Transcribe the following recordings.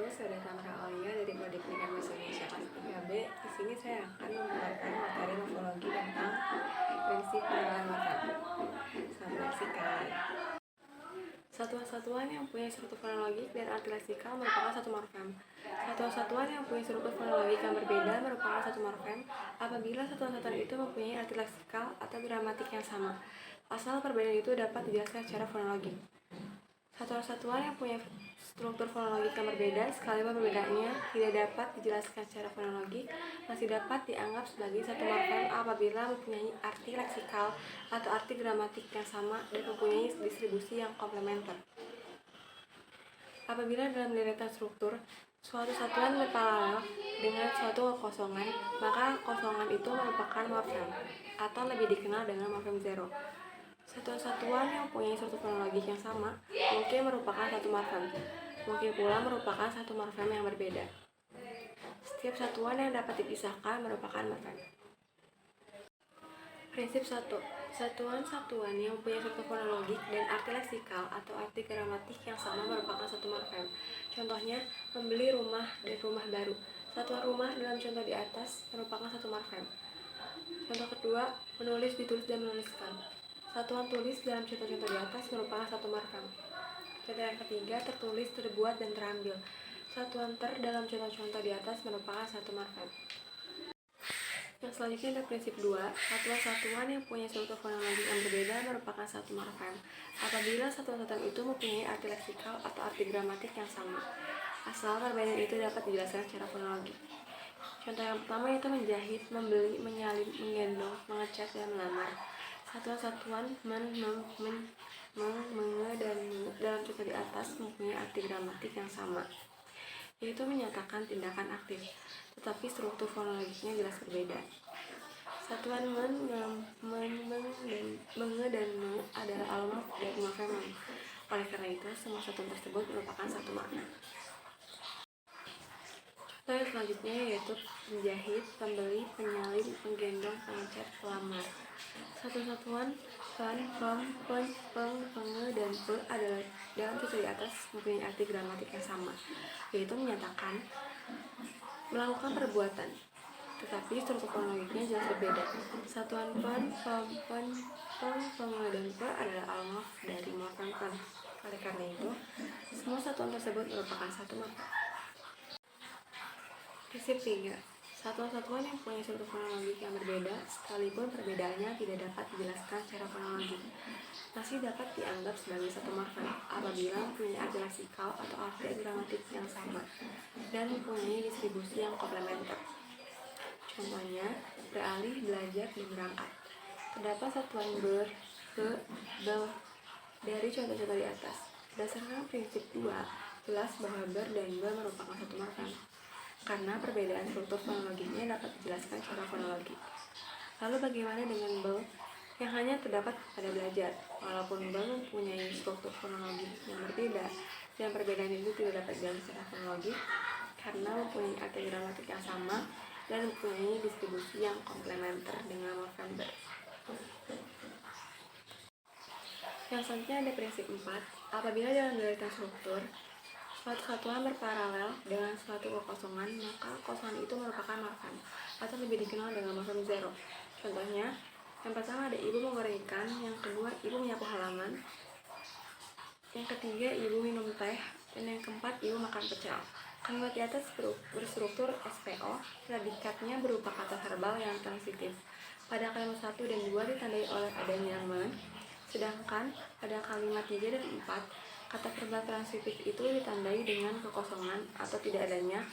wabarakatuh. Saya Tamara Aulia dari Prodi Pendidikan Bahasa Indonesia kelas 3B. Di sini saya akan membawakan materi morfologi tentang prinsip pengenalan morfem. Selamat leksikal. Satuan-satuan yang punya struktur fonologik dan arti leksikal merupakan satu morfem. Satuan-satuan yang punya struktur fonologik yang berbeda merupakan satu morfem apabila satuan-satuan itu mempunyai arti leksikal atau gramatik yang sama, asal perbedaan itu dapat dijelaskan secara fonologik. Satuan-satuan yang punya struktur fonologik yang berbeda, sekalipun perbedaannya tidak dapat dijelaskan secara fonologik, masih dapat dianggap sebagai satu morfem apabila mempunyai arti leksikal atau arti gramatik yang sama dan mempunyai distribusi yang komplementer. Apabila dalam deretan struktur, suatu satuan berparalel dengan suatu kekosongan, maka kosongan itu merupakan morfem, atau lebih dikenal dengan morfem zero. Satuan-satuan yang punya struktur fonologik yang sama mungkin merupakan satu morfem, mungkin pula merupakan satu morfem yang berbeda. Setiap satuan yang dapat dipisahkan merupakan morfem. Prinsip 1. Satuan-satuan yang punya struktur fonologik dan arti leksikal atau arti gramatik yang sama merupakan satu morfem. Contohnya, membeli rumah dan rumah baru. Satuan rumah dalam contoh di atas merupakan satu morfem. Contoh kedua, menulis, ditulis, dan menuliskan. Satuan tulis dalam contoh-contoh di atas merupakan satu morfem. Contoh yang ketiga, tertulis, terbuat, dan terambil. Satuan ter dalam contoh-contoh di atas merupakan satu morfem. Yang selanjutnya ada prinsip 2. Satuan-satuan yang punya struktur fonologik yang berbeda merupakan satu morfem apabila satuan-satuan itu mempunyai arti leksikal atau arti gramatik yang sama, asal perbedaan itu dapat dijelaskan secara fonologik. Contoh yang pertama yaitu menjahit, membeli, menyalin, menggendong, mengecat, dan melamar. Satuan-satuan men, menge, dan dalam contoh di atas mempunyai arti gramatik yang sama, yaitu menyatakan tindakan aktif, tetapi struktur fonologiknya jelas berbeda. Satuan men, menge, dan me adalah alomorf dari morfem men. Oleh karena itu, semua satuan tersebut merupakan satu makna. Contoh yang selanjutnya yaitu menjahit, pembeli, penyalin, menggendong, pengecat, pelamar. Satuan-satuan pen, penge, dan pe adalah dalam contoh di atas mempunyai arti gramatik yang sama, yaitu menyatakan melakukan perbuatan, tetapi struktur fonologiknya jelas berbeda. Satuan pen, penge, dan pe adalah alomorf dari morfem pen. Oleh karena itu, semua satuan tersebut merupakan satu morfem. Prinsip 3. Satuan-satuan yang punya struktur fonologik yang berbeda, sekalipun perbedaannya tidak dapat dijelaskan secara fonologik, masih dapat dianggap sebagai satu morfem apabila mempunyai arti leksikal atau arti gramatik yang sama dan mempunyai distribusi yang komplementer. Contohnya, beralih, belajar, dan berangkat. Terdapat satuan ber, ke, bel dari contoh-contoh di atas. Berdasarkan prinsip 2, jelas bahwa ber dan bel merupakan satu morfem, karena perbedaan struktur fonologiknya dapat dijelaskan secara fonologik. Lalu bagaimana dengan bel yang hanya terdapat pada belajar? Walaupun bel mempunyai struktur fonologik yang berbeda dan perbedaan itu tidak dapat dijelaskan secara fonologik karena mempunyai arti gramatik yang sama dan mempunyai distribusi yang komplementer dengan morfem ber. Yang selanjutnya ada prinsip 4. Apabila dalam deretan struktur suatu satuan berparalel dengan suatu kekosongan, maka kekosongan itu merupakan morfem atau lebih dikenal dengan morfem zero. Contohnya, yang pertama ada ibu menggoreng ikan, yang kedua ibu menyapu halaman, yang ketiga ibu minum teh, dan yang keempat ibu makan pecel. Kalimat di atas berstruktur SPO, predikatnya berupa kata verbal yang transitif. Pada kalimat 1 dan 2 ditandai oleh adanya men, sedangkan pada kalimat 3 dan 4 kata verbal transitif itu ditandai dengan kekosongan atau tidak adanya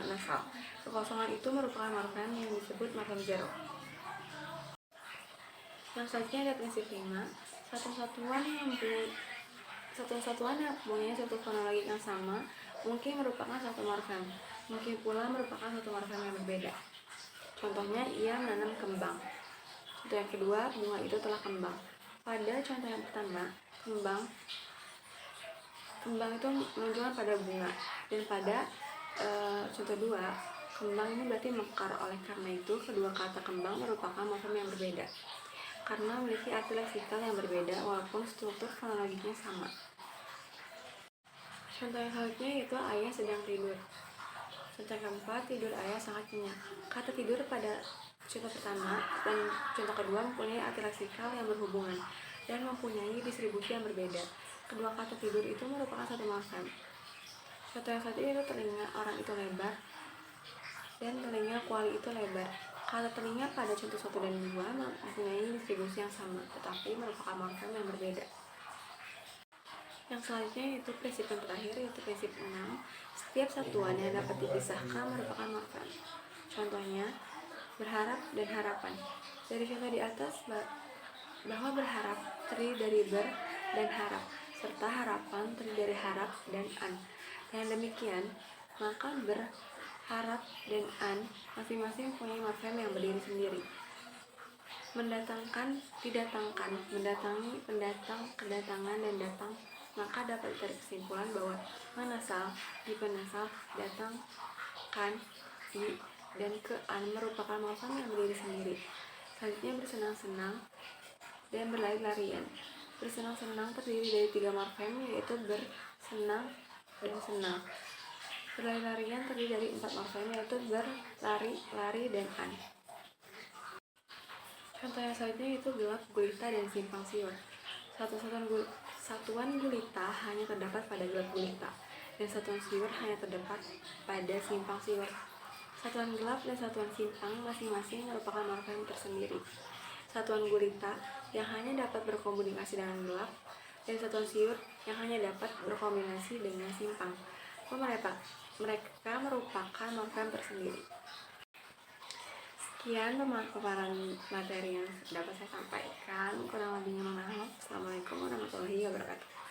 nasal. Kekosongan itu merupakan morfem yang disebut morfem zero. Yang selanjutnya ada prinsip 5. Satuan-satuan yang mempunyai struktur fonologik yang sama mungkin merupakan satu morfem, mungkin pula merupakan satu morfem yang berbeda. Contohnya, ia menanam kembang. Contoh yang kedua, bunga itu telah kembang. Pada contoh yang pertama, kembang itu menunjukkan pada bunga, dan pada contoh 2, kembang ini berarti mekar. Oleh karena itu, kedua kata kembang merupakan morfem yang berbeda karena memiliki arti leksikal yang berbeda walaupun struktur fonologiknya sama. Contoh yang selanjutnya yaitu ayah sedang tidur. Contoh keempat, tidur ayah sangat nyenyak. Kata tidur pada contoh pertama dan contoh kedua mempunyai arti leksikal yang berhubungan dan mempunyai distribusi yang berbeda. Kedua kata tidur itu merupakan satu morfem. Contoh yang satu itu telinga orang itu lebar dan telinga kuali itu lebar. Kata telinga pada contoh 1 dan 2 mempunyai distribusi yang sama, tetapi merupakan morfem yang berbeda. Yang selanjutnya yaitu prinsip yang terakhir, yaitu prinsip 6. Setiap satuan yang dapat dipisahkan merupakan morfem. Contohnya, berharap dan harapan. Dari contoh di atas bahwa berharap terdiri dari ber dan harap, serta harapan terdiri dari harap dan an. Dengan demikian, maka berharap dan an masing-masing mempunyai morfem yang berdiri sendiri. Mendatangkan, didatangkan, mendatangi, pendatang, kedatangan, dan datang, maka dapat ditarik kesimpulan bahwa menasal, dipenasal, datang, kan, di, dan ke an merupakan morfem yang berdiri sendiri. Selanjutnya bersenang-senang dan berlari-larian. Bersenang-senang terdiri dari 3 morfem, yaitu bersenang dan senang. Berlari-larian terdiri dari 4 morfem, yaitu berlari, lari, dan an. Contoh yang selanjutnya itu gelap, gulita, dan simpang siur. Satuan gulita hanya terdapat pada gelap gulita, dan satuan siur hanya terdapat pada simpang siur. Satuan gelap dan satuan simpang masing-masing merupakan morfem tersendiri. Satuan gulita yang hanya dapat berkomunikasi dengan gelap, dan satuan siur yang hanya dapat berkombinasi dengan simpang. Mereka merupakan morfem tersendiri. Sekian pemaparan materi yang dapat saya sampaikan. Kurang lebihnya mohon maaf. Assalamualaikum warahmatullahi wabarakatuh.